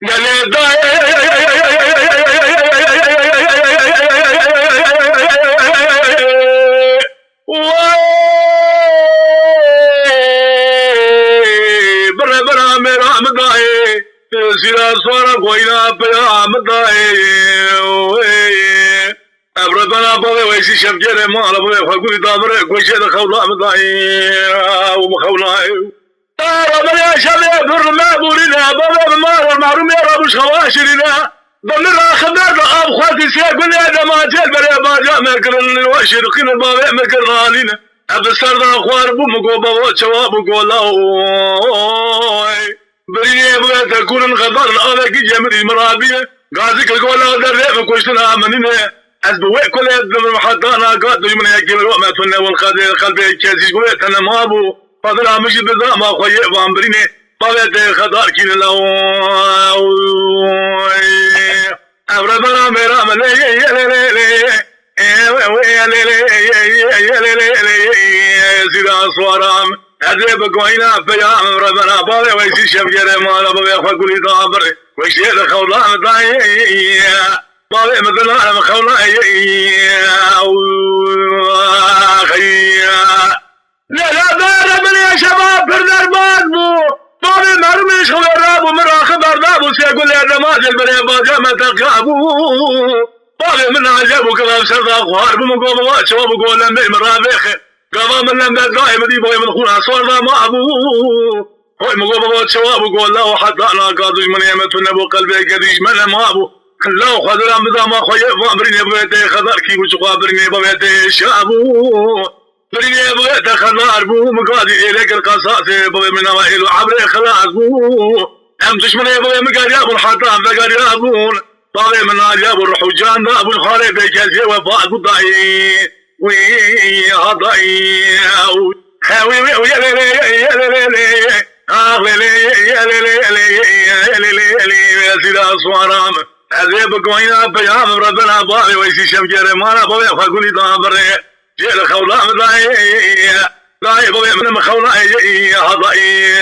قال لي برا برا میرا مدائے سیرا سوارا کوئنا پیا مدائے ابرتنا بابا ويسي شفجر مالا بابا فقولي دابر كويشي دخولا مدائي ومخولا ربنا يا شباب الرماء بورنا بابا مالا معروم يا رب شواشرنا بمرا خبرنا اب خواتي سيقول يا جماعة البريا باجا مكرن الواشر قينا بابا مكرنالينا اب السرد اخوار بومكو بابا شواب وقولاو بريني ابغى تكون الغدار هذا كي جمري مرابيه غازيك القولا دري مكوشتنا مننا أسبوع كل يوم حطانا قاد يوم يجيب الوقت تنا والخدي قلبي كذي قلت أنا ما أبو فضل مش بالذات ما خوي وامبريني طلعت خدار كين لو أبرد مرا من زيدا صورام هذي بقوينا بيا ربنا بالي ويسي شفجر ما لا بيا فقولي دابر ويسي الخوضان داي بابا مثلا أنا مخونا لا لا دار من يا شباب بردار بازبو بابا مرمش هو الراب ومرا خبر دابو سيقول يا نماز البريا باجا ما تقابو بابا من عجبو كلام سرد أخوار بمقوم شباب قول لما مرابيخ قام من لما دائما دي بابا من خونا صور ذا ما أبو هاي مقوم شباب قول لا حتى أنا قادوش من يمت ونبو قلبي قديش من ما أبو لا خذ الأمضاء ما خوي فابرني بغيت خضار كي وش خابرني بغيت شابو برني بغيت خضار بو مقادي إليك القصاص بغي من أوائل وعبر خلاص بو أمسش من بغي مقادي أبو الحطام بقادي أبون بغي من أجاب الرحوجان أبو الخاري بيجازي وفاق الضعي وي هضعي خاوي ويا لي يا لي يا لي يا سيدي أصوارام هذي بقوينا بيام ربنا باغي ويسي شمجر مانا بوي فقولي دابر جيل خولا مداي لا بوي من مخولا هضاي